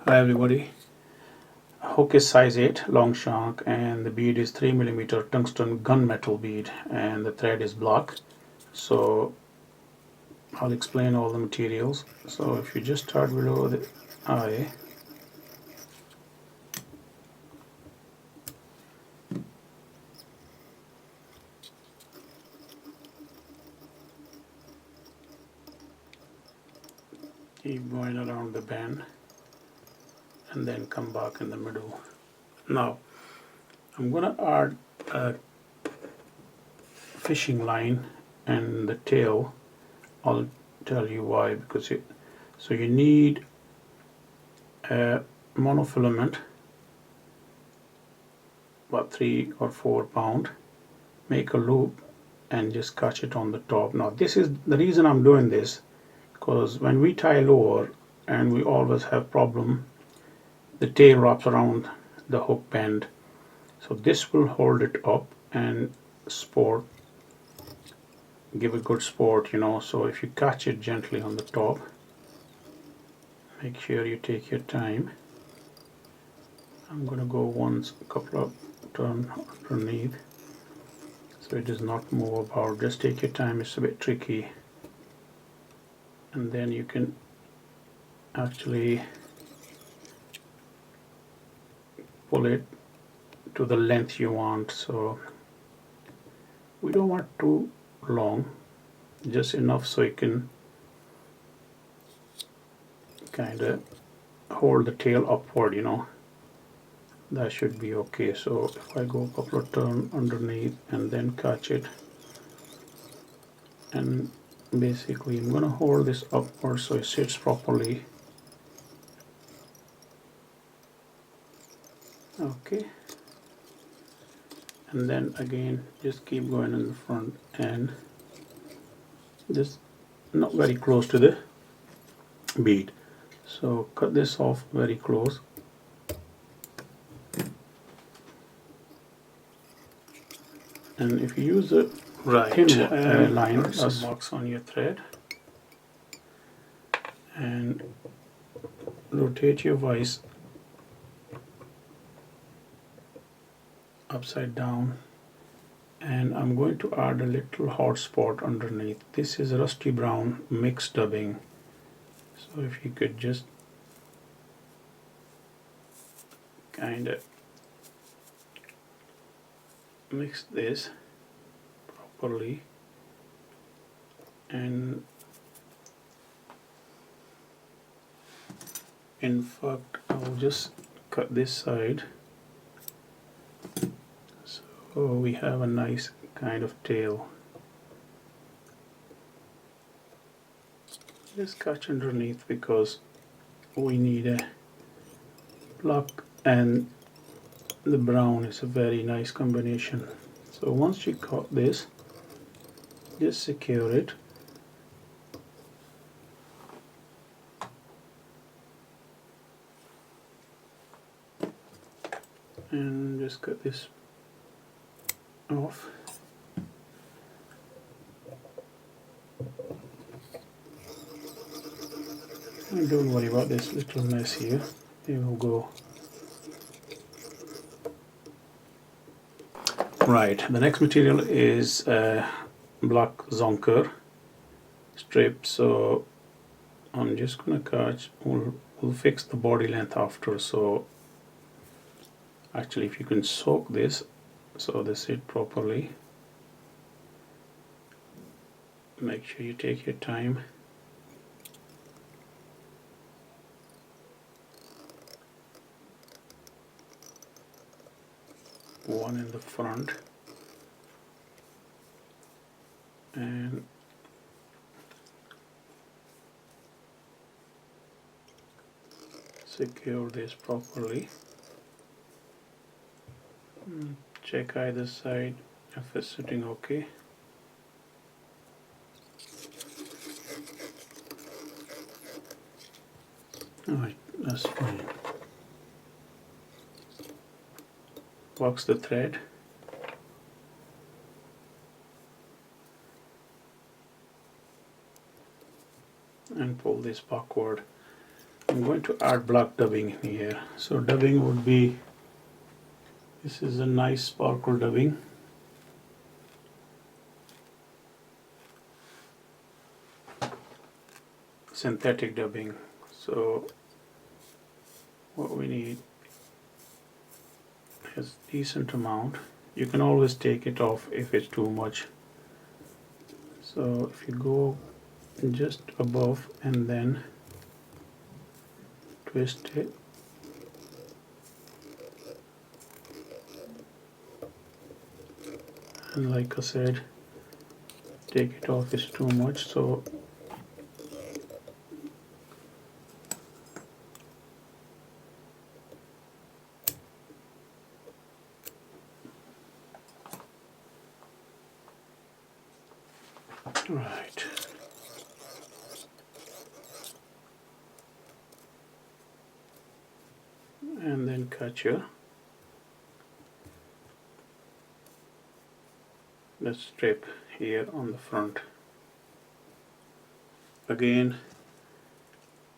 Hi everybody. Hook is size 8 long shank and the bead is 3mm tungsten gunmetal bead and the thread is black. So I'll explain all the materials. So if you just start below the eye, keep going around the band and then come back in the middle. Now I'm gonna add a fishing line and the tail. I'll tell you why, because you need a monofilament about 3 or 4 pound. Make a loop and just catch it on the top. Now this is the reason I'm doing this, because when we tie lure and we always have problem, the tail wraps around the hook bend, so this will hold it up and sport, give a good sport, so if you catch it gently on the top, make sure you take your time. I'm gonna go once, a couple of turn underneath so it does not move about. Just take your time, it's a bit tricky, and then you can actually pull it to the length you want. So we don't want too long, just enough so you can kind of hold the tail upward, that should be okay. So if I go a couple of turns underneath and then catch it, and basically I'm going to hold this upward so it sits properly. Okay, and then again just keep going in the front and just not very close to the bead, so cut this off very close. And if you use a thin line, some marks on your thread, and rotate your vise upside down, and I'm going to add a little hot spot underneath. This is rusty brown mixed dubbing, so if you could just kind of mix this properly, and in fact I'll just cut this side so we have a nice kind of tail. Just catch underneath because we need a black and the brown is a very nice combination. So once you cut this, just secure it, and just cut this off. And don't worry about this little mess here, it will go. Right, the next material is black Zonker strip, so I'm just gonna catch, we'll fix the body length after. So actually if you can soak this so they sit properly, make sure you take your time. One in the front and secure this properly. Check either side if it's sitting okay. Alright, that's fine. Box the thread and pull this backward. I'm going to add block dubbing here. So dubbing would be, this is a nice sparkle dubbing. Synthetic dubbing. So what we need is decent amount. You can always take it off if it's too much. So if you go just above and then twist it, and like I said, take it off is too much, so right. And then cut your the strip here on the front. Again,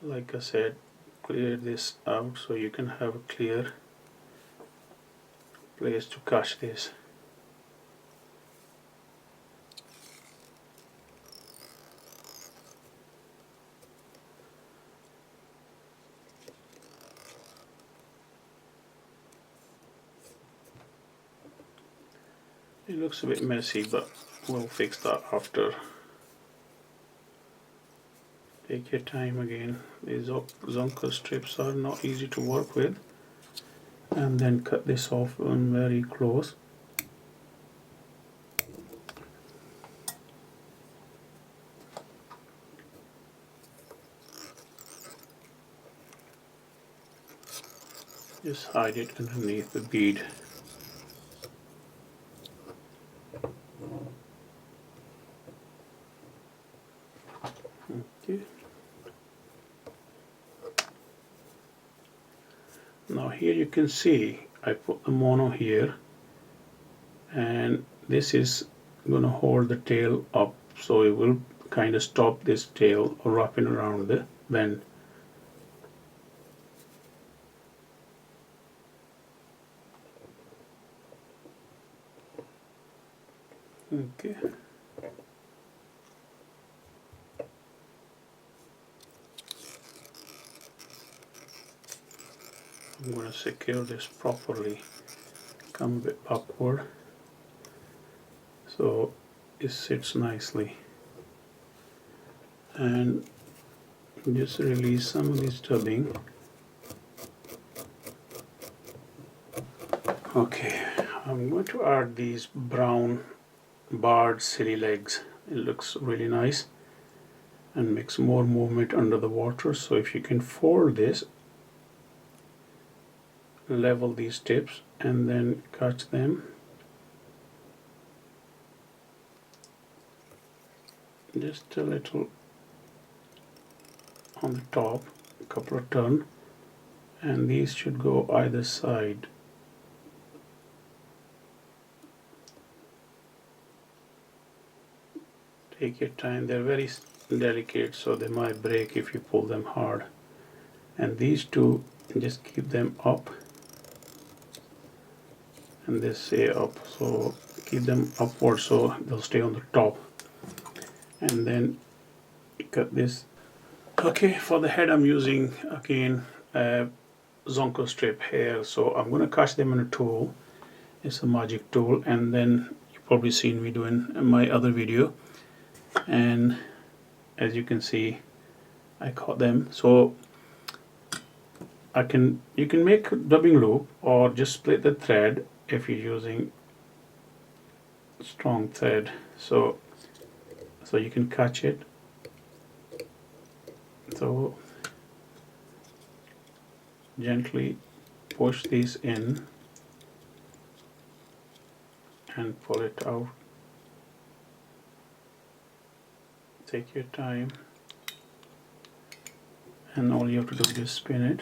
like I said, clear this out so you can have a clear place to catch this. It looks a bit messy, but we'll fix that after. Take your time again. These Zonker strips are not easy to work with. And then cut this off very close. Just hide it underneath the bead. Okay. Now here you can see I put the mono here, and this is going to hold the tail up, so it will kind of stop this tail wrapping around the bend. Okay. I'm going to secure this properly, come a bit backward so it sits nicely, and just release some of this dubbing. Okay, I'm going to add these brown barred silly legs. It looks really nice and makes more movement under the water. So if you can fold this, level these tips and then catch them. Just a little on the top, a couple of turns, and these should go either side. Take your time, they're very delicate, so they might break if you pull them hard. And these two, just keep them up, and this stay up, so keep them upward so they'll stay on the top. And then cut this. Okay, for the head I'm using again Zonker strip here, so I'm going to catch them in a tool. It's a magic tool, and then you've probably seen me doing my other video, and as you can see I caught them. So you can make a dubbing loop or just split the thread if you're using strong thread, so you can catch it. So gently push these in and pull it out. Take your time, and all you have to do is spin it.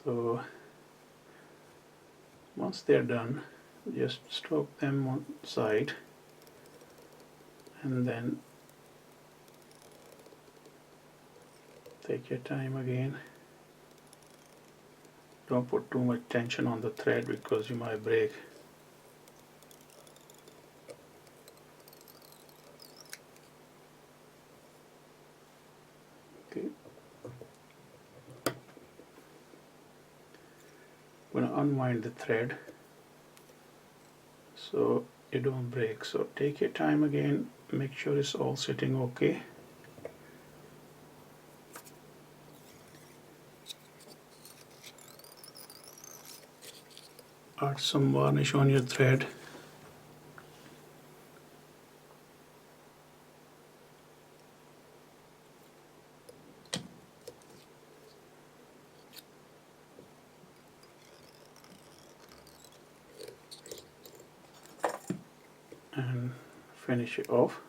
So once they're done, just stroke them on side and then take your time again. Don't put too much tension on the thread because you might break. Okay. I'm going to unwind the thread so you don't break. So take your time again, make sure it's all sitting okay. Add some varnish on your thread. And finish it off.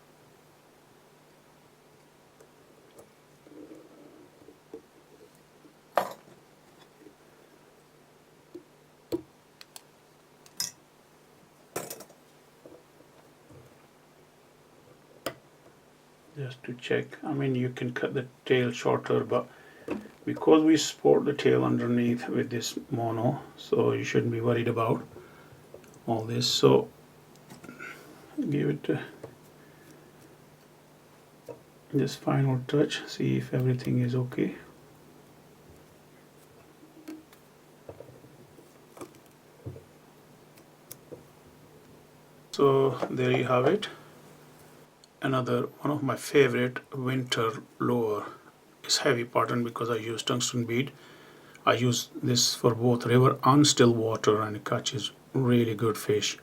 Just to check, I mean you can cut the tail shorter, but because we sport the tail underneath with this mono, so you shouldn't be worried about all this. So give it this final touch, see if everything is okay. So there you have it. Another one of my favorite winter lure is heavy pattern because I use tungsten bead. I use this for both river and still water and it catches really good fish.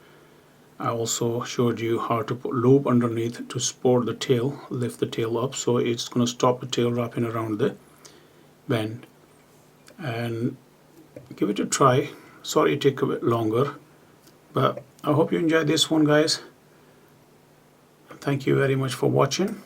I also showed you how to put loop underneath to support the tail, lift the tail up, so it's going to stop the tail wrapping around the bend. And give it a try. Sorry it took a bit longer, but I hope you enjoyed this one, guys. Thank you very much for watching.